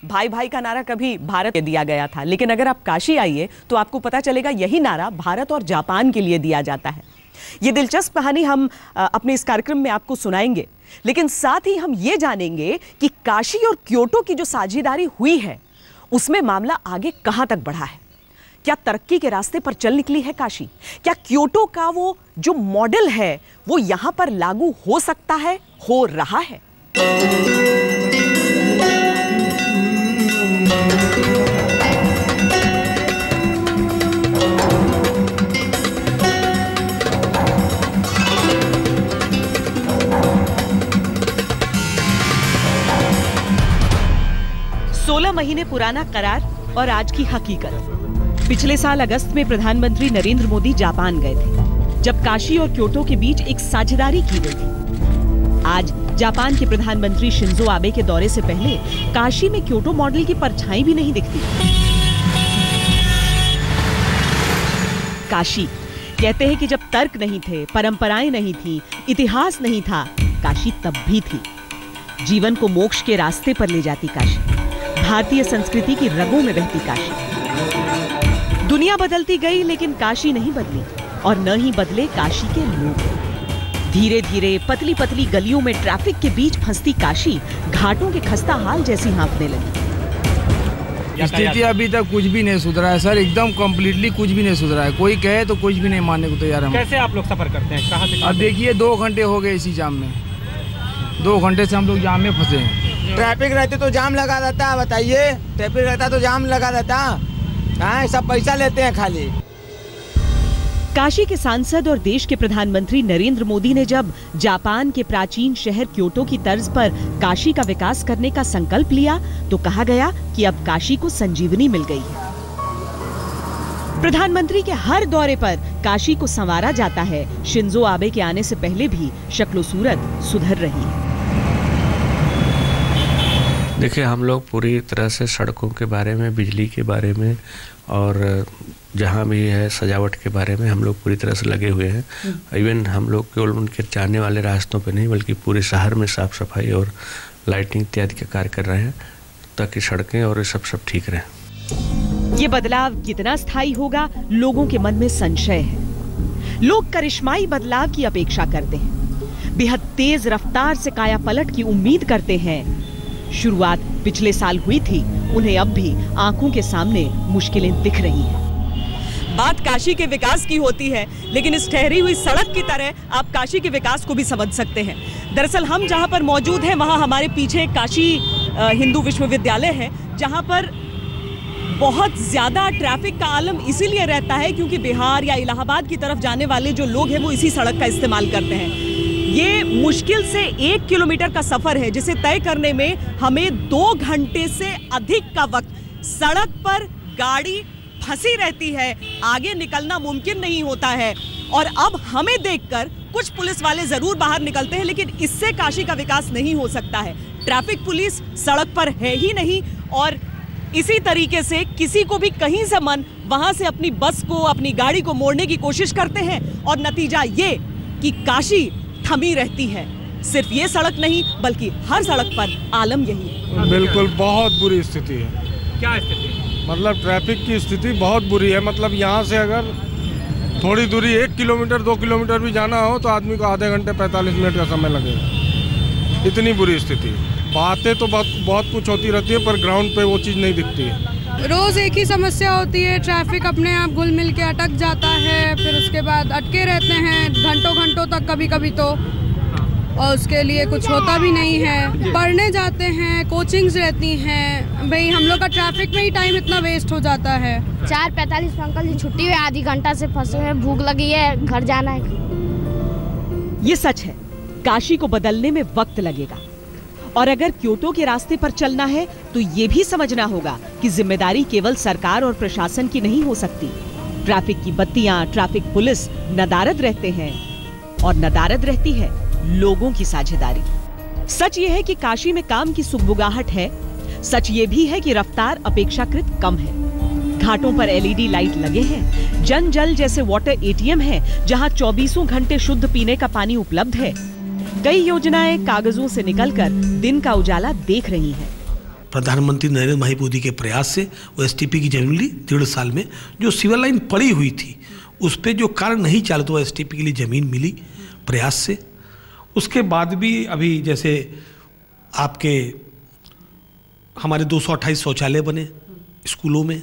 भाई भाई का नारा कभी भारत के दिया गया था, लेकिन अगर आप काशी आइए तो आपको पता चलेगा यही नारा भारत और जापान के लिए दिया जाता है। ये दिलचस्प कहानी हम अपने इस कार्यक्रम में आपको सुनाएंगे, लेकिन साथ ही हम ये जानेंगे कि काशी और क्योटो की जो साझेदारी हुई है उसमें मामला आगे कहां तक बढ़ा है। क्या तरक्की के रास्ते पर चल निकली है काशी? क्या क्योटो का वो जो मॉडल है वो यहां पर लागू हो सकता है, हो रहा है? महीने पुराना करार और आज की हकीकत। पिछले साल अगस्त में प्रधानमंत्री नरेंद्र मोदी जापान गए थे, जब काशी और क्योटो के बीच एक साझेदारी की गई थी। आज जापान के प्रधानमंत्री शिंजो आबे के दौरे से पहले काशी में क्योटो मॉडल की परछाई भी नहीं दिखती। काशी कहते हैं कि जब तर्क नहीं थे, परंपराएं नहीं थी, इतिहास नहीं था, काशी तब भी थी। जीवन को मोक्ष के रास्ते पर ले जाती काशी, भारतीय संस्कृति की रगों में बहती काशी। दुनिया बदलती गई लेकिन काशी नहीं बदली, और न ही बदले काशी के लोग। धीरे धीरे पतली पतली गलियों में ट्रैफिक के बीच फंसती काशी घाटों के खस्ता हाल जैसी हाँफने लगी। स्थिति अभी तक कुछ भी नहीं सुधरा है सर, एकदम कम्प्लीटली कुछ भी नहीं सुधरा है। कोई कहे तो कुछ भी नहीं मानने को तैयार है। कैसे आप लोग सफर करते हैं, कहाँ से? अब देखिए 2 घंटे हो गए इसी जाम में, 2 घंटे से हम लोग जाम में फंसे हैं। ट्रैफिक रहते तो जाम लगा रहता, बताइए। ट्रैफिक रहता तो जाम लगा रहता। हाँ, सब पैसा लेते हैं खाली। काशी के सांसद और देश के प्रधानमंत्री नरेंद्र मोदी ने जब जापान के प्राचीन शहर क्योटो की तर्ज पर काशी का विकास करने का संकल्प लिया तो कहा गया कि अब काशी को संजीवनी मिल गई है। प्रधानमंत्री के हर दौरे पर काशी को संवारा जाता है। शिंजो आबे के आने से पहले भी शक्लो सूरत सुधर रही है। देखिए, हम लोग पूरी तरह से सड़कों के बारे में, बिजली के बारे में और जहाँ भी है सजावट के बारे में हम लोग पूरी तरह से लगे हुए हैं। इवन हम लोग केवल उनके जाने वाले रास्तों पे नहीं बल्कि पूरे शहर में साफ सफाई और लाइटिंग इत्यादि के कार्य कर रहे हैं ताकि सड़कें और सब ठीक रहें। ये बदलाव कितना स्थायी होगा, लोगों के मन में संशय है। लोग करिश्माई बदलाव की अपेक्षा करते हैं, बेहद तेज रफ्तार से काया पलट की उम्मीद करते हैं। शुरुआत पिछले साल हुई थी, उन्हें अब भी आंखों के सामने मुश्किलें दिख रही हैं। बात काशी के विकास की होती है, लेकिन इस ठहरी हुई सड़क की तरह आप काशी के विकास को भी समझ सकते हैं। दरअसल हम जहां पर मौजूद हैं वहां हमारे पीछे काशी हिंदू विश्वविद्यालय है, जहां पर बहुत ज्यादा ट्रैफिक का आलम इसीलिए रहता है क्योंकि बिहार या इलाहाबाद की तरफ जाने वाले जो लोग हैं वो इसी सड़क का इस्तेमाल करते हैं। ये मुश्किल से 1 किलोमीटर का सफर है जिसे तय करने में हमें 2 घंटे से अधिक का वक्त। सड़क पर गाड़ी फंसी रहती है, आगे निकलना मुमकिन नहीं होता है। और अब हमें देखकर कुछ पुलिस वाले जरूर बाहर निकलते हैं, लेकिन इससे काशी का विकास नहीं हो सकता है। ट्रैफिक पुलिस सड़क पर है ही नहीं, और इसी तरीके से किसी को भी कहीं से मन वहां से अपनी बस को, अपनी गाड़ी को मोड़ने की कोशिश करते हैं, और नतीजा ये कि काशी थमी रहती है। सिर्फ ये सड़क नहीं बल्कि हर सड़क पर आलम यही है। बिल्कुल बहुत बुरी स्थिति है। क्या स्थिति है? मतलब ट्रैफिक की स्थिति बहुत बुरी है। मतलब यहाँ से अगर थोड़ी दूरी 1 किलोमीटर 2 किलोमीटर भी जाना हो तो आदमी को आधे घंटे 45 मिनट का समय लगेगा। इतनी बुरी स्थिति। बातें तो बहुत कुछ होती रहती है पर ग्राउंड पे वो चीज़ नहीं दिखती है। रोज एक ही समस्या होती है, ट्रैफिक अपने आप घुल मिल के अटक जाता है, फिर उसके बाद अटके रहते हैं घंटों घंटों तक कभी कभी तो, और उसके लिए कुछ होता भी नहीं है। पढ़ने जाते हैं, कोचिंग्स रहती हैं, भाई हम लोग का ट्रैफिक में ही टाइम इतना वेस्ट हो जाता है। 4:45 में अंकल जी छुट्टी हुई, आधी घंटा से फंसे हुए, भूख लगी है, घर जाना है। ये सच है, काशी को बदलने में वक्त लगेगा, और अगर क्योटो के रास्ते पर चलना है तो ये भी समझना होगा कि जिम्मेदारी केवल सरकार और प्रशासन की नहीं हो सकती। ट्रैफिक की बत्तियां, ट्रैफिक पुलिस नदारद रहते हैं, और नदारद रहती है लोगों की साझेदारी। सच ये है कि काशी में काम की सुगबुगाहट है, सच ये भी है कि रफ्तार अपेक्षाकृत कम है। घाटों पर LED लाइट लगे हैं, जन जल जैसे वाटर ATM है जहां 24 घंटे शुद्ध पीने का पानी उपलब्ध है। कई योजनाएं कागजों से निकलकर दिन का उजाला देख रही हैं। प्रधानमंत्री नरेंद्र भाई मोदी के प्रयास से वो एसटीपी की जमीन मिली 1.5 साल में। जो सिविल लाइन पड़ी हुई थी उस पर जो कार्य नहीं चला तो एसटीपी के लिए ज़मीन मिली प्रयास से। उसके बाद भी अभी जैसे आपके हमारे 228 शौचालय बने स्कूलों में,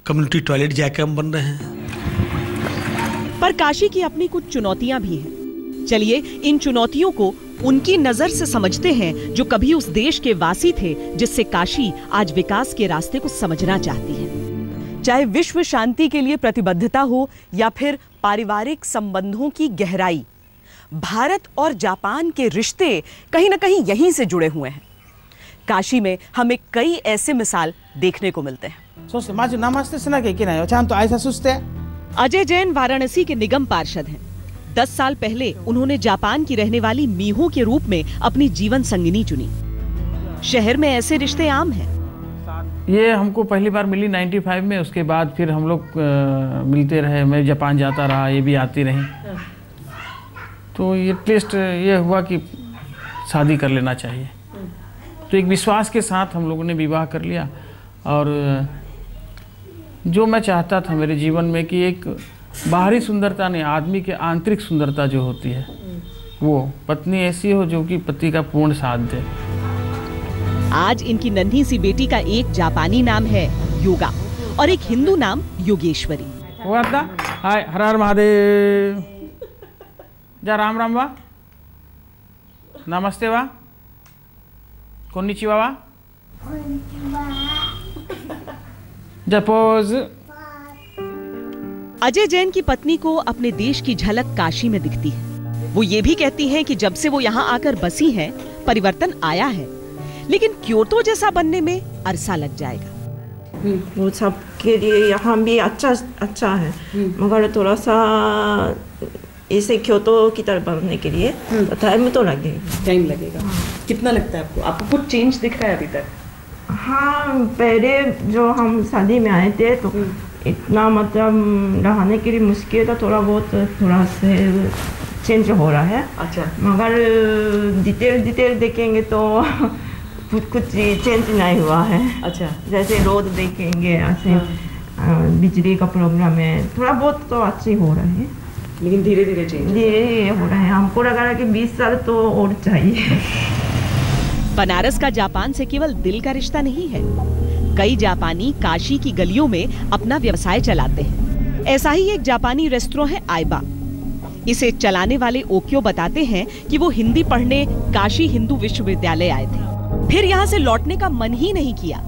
कम्युनिटी टॉयलेट जैकम बन रहे हैं। पर काशी की अपनी कुछ चुनौतियां भी हैं। चलिए इन चुनौतियों को उनकी नजर से समझते हैं जो कभी उस देश के वासी थे जिससे काशी आज विकास के रास्ते को समझना चाहती है। चाहे विश्व शांति के लिए प्रतिबद्धता हो या फिर पारिवारिक संबंधों की गहराई, भारत और जापान के रिश्ते कहीं ना कहीं यहीं से जुड़े हुए हैं। काशी में हमें कई ऐसे मिसाल देखने को मिलते हैं। अजय जैन वाराणसी के निगम पार्षद हैं। 10 साल पहले उन्होंने जापान की रहने वाली मीहो के रूप में अपनी जीवन संगिनी चुनी। शहर में ऐसे रिश्ते आम हैं। ये हमको पहली बार मिली 95 में, उसके बाद फिर हम लोग मिलते रहे। मैं जापान जाता रहा, ये भी आती रही। तो ये टेस्ट ये हुआ कि शादी कर लेना चाहिए। तो एक विश्वास के साथ हम लोगों ने विवाह कर लिया। और जो मैं चाहता था मेरे जीवन में कि एक बाहरी सुंदरता नहीं, आदमी के आंतरिक सुंदरता जो होती है वो पत्नी ऐसी हो जो कि पति का पूर्ण साथ दे। आज इनकी नन्ही सी बेटी का एक जापानी नाम है योगा और एक हिंदू नाम योगेश्वरी। हाय, हर हर महादेव। जा राम राम वा, नमस्ते वा, कोन्निचिवा वा, जपोज। अजय जैन की पत्नी को अपने देश की झलक काशी में दिखती है। वो ये भी कहती हैं कि जब से वो यहाँ आकर बसी हैं, परिवर्तन आया है, लेकिन क्योटो जैसा बनने में अरसा लग जाएगा। वो सबके लिए यहाँ भी अच्छा है, मगर थोड़ा सा इसे क्योटो की तरह बनने के लिए तो टाइम तो लगेगा। कितना लगता है आपको? आपको कुछ चेंज दिख रहा है अभी तक? हाँ, पहले जो हम शादी में आए थे तो इतना मतलब रहने के लिए मुश्किल था, थोड़ा से चेंज हो रहा है। अच्छा। मगर डिटेल देखेंगे तो कुछ चेंज नहीं हुआ है। अच्छा। जैसे रोड देखेंगे ऐसे बिजली का प्रॉब्लम है, थोड़ा बहुत तो अच्छी हो रहा है, लेकिन धीरे धीरे हो रहा है। हमको लगा रहा कि 20 साल तो और चाहिए। बनारस का जापान से केवल दिल का रिश्ता नहीं है। कई जापानी काशी की गलियों में अपना व्यवसाय चलाते हैं। ऐसा ही एक जापानी रेस्टोरेंट है आइबा। इसे चलाने वाले ओक्यो बताते हैं कि वो हिंदी पढ़ने काशी हिंदू विश्वविद्यालय आए थे, फिर यहाँ से लौटने का मन ही नहीं किया।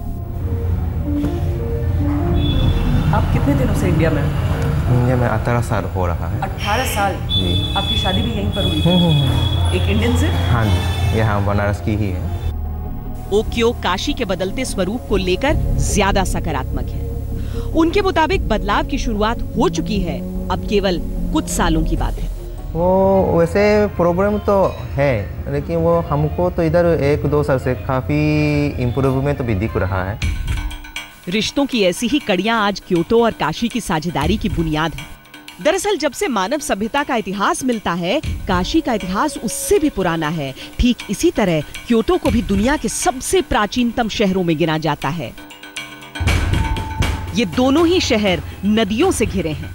आप कितने दिनों से इंडिया में? इंडिया में 18 साल हो रहा है। 18 साल? जी। आपकी शादी भी यहीं पर हुई? एक इंडियन से? हाँ जी, यहाँ बनारस की ही है। ओक्यो काशी के बदलते स्वरूप को लेकर ज्यादा सकारात्मक है। उनके मुताबिक बदलाव की शुरुआत हो चुकी है, अब केवल कुछ सालों की बात है। वो वैसे प्रॉब्लम तो है, लेकिन वो हमको तो इधर 1-2 साल से काफ़ी इम्प्रूवमेंट भी दिख रहा है। रिश्तों की ऐसी ही कड़ियां आज क्योटो और काशी की साझेदारी की बुनियाद है। दरअसल जब से मानव सभ्यता का इतिहास मिलता है, काशी का इतिहास उससे भी पुराना है। ठीक इसी तरह क्योटो को भी दुनिया के सबसे प्राचीनतम शहरों में गिना जाता है। ये दोनों ही शहर नदियों से घिरे हैं।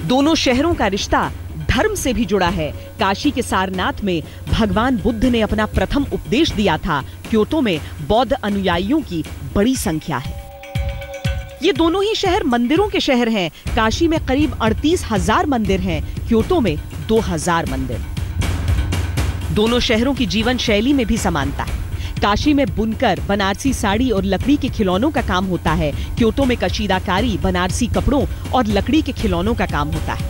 दोनों शहरों का रिश्ता धर्म से भी जुड़ा है। काशी के सारनाथ में भगवान बुद्ध ने अपना प्रथम उपदेश दिया था। क्योटो में बौद्ध अनुयायियों की बड़ी संख्या है। ये दोनों ही शहर मंदिरों के शहर हैं। काशी में करीब 38,000 मंदिर हैं, क्योटो में 2,000 मंदिर। दोनों शहरों की जीवन शैली में भी समानता है। काशी में बुनकर, बनारसी साड़ी और लकड़ी के खिलौनों का काम होता है। क्योटो में कशीदाकारी, बनारसी कपड़ों और लकड़ी के खिलौनों का काम होता है।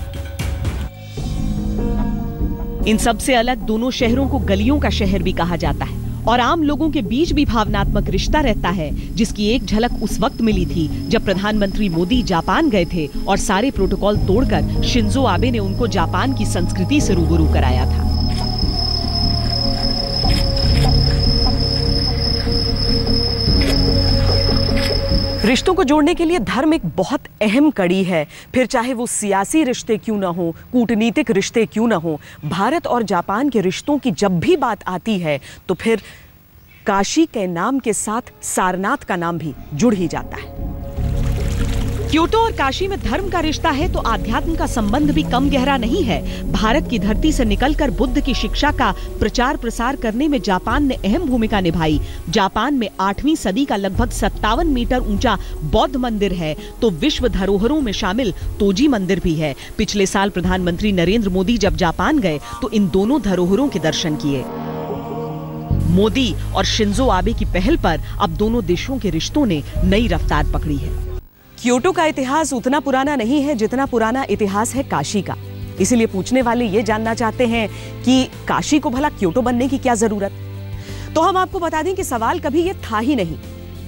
इन सब से अलग दोनों शहरों को गलियों का शहर भी कहा जाता है और आम लोगों के बीच भी भावनात्मक रिश्ता रहता है, जिसकी एक झलक उस वक्त मिली थी जब प्रधानमंत्री मोदी जापान गए थे और सारे प्रोटोकॉल तोड़कर शिंजो आबे ने उनको जापान की संस्कृति से रूबरू कराया था। रिश्तों को जोड़ने के लिए धर्म एक बहुत अहम कड़ी है, फिर चाहे वो सियासी रिश्ते क्यों न हो, कूटनीतिक रिश्ते क्यों न हो। भारत और जापान के रिश्तों की जब भी बात आती है तो फिर काशी के नाम के साथ सारनाथ का नाम भी जुड़ ही जाता है। क्योटो और काशी में धर्म का रिश्ता है तो आध्यात्म का संबंध भी कम गहरा नहीं है। भारत की धरती से निकलकर बुद्ध की शिक्षा का प्रचार प्रसार करने में जापान ने अहम भूमिका निभाई। जापान में 8वीं सदी का लगभग 57 मीटर ऊंचा बौद्ध मंदिर है तो विश्व धरोहरों में शामिल तोजी मंदिर भी है। पिछले साल प्रधानमंत्री नरेंद्र मोदी जब जापान गए तो इन दोनों धरोहरों के दर्शन किए। मोदी और शिंजो आबे की पहल पर अब दोनों देशों के रिश्तों ने नई रफ्तार पकड़ी है। क्योटो का इतिहास उतना पुराना नहीं है जितना पुराना इतिहास है काशी का। इसीलिए पूछने वाले ये जानना चाहते हैं कि काशी को भला क्योटो बनने की क्या जरूरत। तो हम आपको बता दें कि सवाल कभी ये था ही नहीं।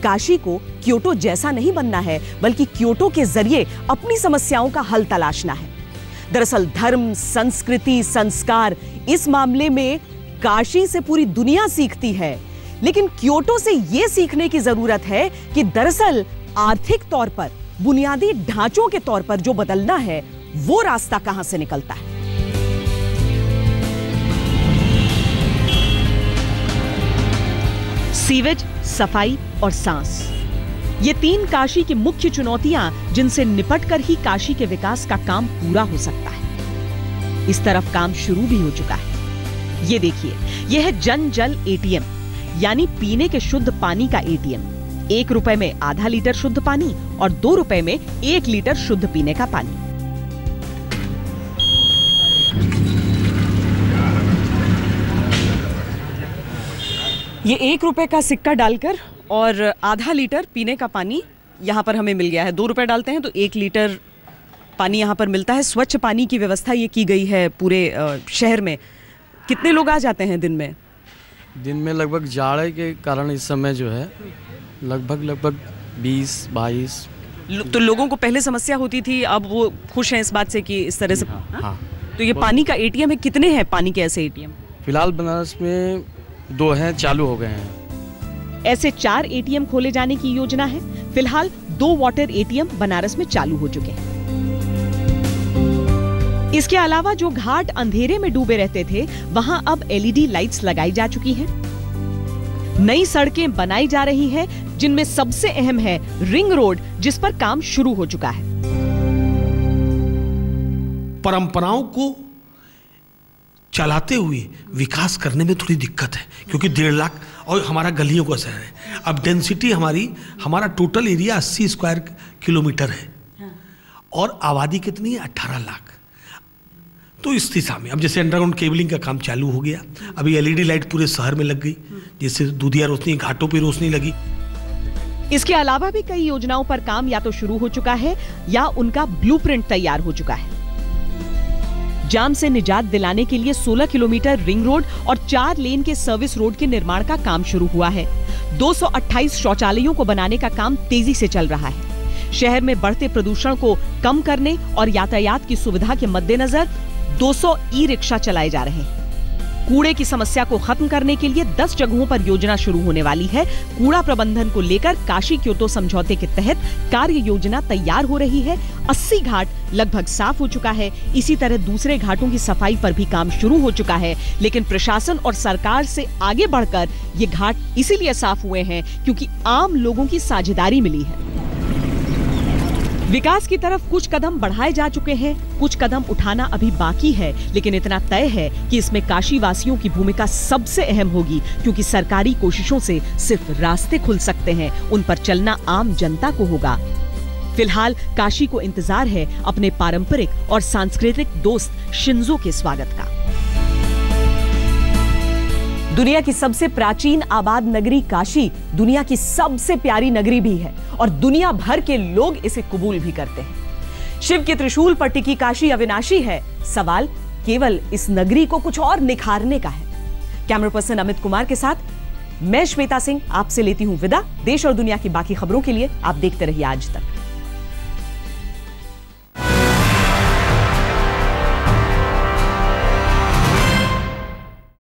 काशी को क्योटो जैसा नहीं बनना है बल्कि क्योटो के जरिए अपनी समस्याओं का हल तलाशना है। दरअसल धर्म, संस्कृति, संस्कार इस मामले में काशी से पूरी दुनिया सीखती है, लेकिन क्योटो से यह सीखने की जरूरत है कि दरअसल आर्थिक तौर पर, बुनियादी ढांचों के तौर पर जो बदलना है वो रास्ता कहां से निकलता है। सीवेज, सफाई और सांस, ये 3 काशी की मुख्य चुनौतियां जिनसे निपटकर ही काशी के विकास का काम पूरा हो सकता है। इस तरफ काम शुरू भी हो चुका है। ये देखिए, यह है जन जल एटीएम, यानी पीने के शुद्ध पानी का एटीएम। 1 रुपए में आधा लीटर शुद्ध पानी और 2 रुपए में 1 लीटर शुद्ध पीने का पानी। ये 1 रुपए का सिक्का डालकर और आधा लीटर पीने का पानी यहाँ पर हमें मिल गया है। 2 रुपए डालते हैं तो 1 लीटर पानी यहाँ पर मिलता है। स्वच्छ पानी की व्यवस्था ये की गई है पूरे शहर में। कितने लोग आ जाते हैं दिन में? दिन में लगभग जाड़े के कारण इस समय जो है लगभग 20-22। तो लोगों को पहले समस्या होती थी, अब वो खुश हैं इस बात से कि इस तरह से। हाँ। तो ये पानी का एटीएम है, कितने हैं पानी के ऐसे एटीएम? फिलहाल बनारस में 2 हैं, चालू हो गए हैं। ऐसे 4 एटीएम खोले जाने की योजना है। फिलहाल 2 वाटर एटीएम बनारस में चालू हो चुके हैं। इसके अलावा जो घाट अंधेरे में डूबे रहते थे वहां अब एलईडी लाइट्स लगाई जा चुकी हैं। नई सड़कें बनाई जा रही हैं, जिनमें सबसे अहम है रिंग रोड, जिस पर काम शुरू हो चुका है। परंपराओं को चलाते हुए विकास करने में थोड़ी दिक्कत है, क्योंकि 1.5 लाख और हमारा गलियों का शहर है। अब डेंसिटी हमारा टोटल एरिया 80 स्क्वायर किलोमीटर है। हाँ। और आबादी कितनी है? 18 लाख। तो इस दिशा में अब जैसे अंडरग्राउंड केबलिंग का काम चालू हो गया, अभी एलईडी लाइट पूरे शहर में लग गई, जिससे दूधिया रोशनी, घाटों पे रोशनी लगी। इसके अलावा भी कई योजनाओं पर काम या तो शुरू हो चुका है या उनका ब्लूप्रिंट तैयार हो चुका है। जाम से निजात दिलाने के लिए 16 किलोमीटर रिंग रोड और 4 लेन के सर्विस रोड के निर्माण का काम शुरू हुआ है। 228 शौचालयों को बनाने का काम तेजी से चल रहा है। शहर में बढ़ते प्रदूषण को कम करने और यातायात की सुविधा के मद्देनजर 200 ई-रिक्शा चलाए जा रहे हैं। कूड़े की समस्या को खत्म करने के लिए 10 जगहों पर योजना शुरू होने वाली है। कूड़ा प्रबंधन को लेकर काशी क्योटो समझौते के तहत कार्य योजना तैयार हो रही है। 80 घाट लगभग साफ हो चुका है। इसी तरह दूसरे घाटों की सफाई पर भी काम शुरू हो चुका है, लेकिन प्रशासन और सरकार से आगे बढ़कर ये घाट इसीलिए साफ हुए हैं क्योंकि आम लोगों की साझेदारी मिली है। विकास की तरफ कुछ कदम बढ़ाए जा चुके हैं, कुछ कदम उठाना अभी बाकी है, लेकिन इतना तय है कि इसमें काशी वासियों की भूमिका सबसे अहम होगी, क्योंकि सरकारी कोशिशों से सिर्फ रास्ते खुल सकते हैं, उन पर चलना आम जनता को होगा। फिलहाल काशी को इंतजार है अपने पारंपरिक और सांस्कृतिक दोस्त शिंजो के स्वागत का। दुनिया की सबसे प्राचीन आबाद नगरी काशी दुनिया की सबसे प्यारी नगरी भी है और दुनिया भर के लोग इसे कबूल भी करते हैं। शिव के त्रिशूल पर टिकी काशी अविनाशी है। सवाल केवल इस नगरी को कुछ और निखारने का है। कैमरा पर्सन अमित कुमार के साथ मैं श्वेता सिंह आपसे लेती हूं विदा। देश और दुनिया की बाकी खबरों के लिए आप देखते रहिए आज तक।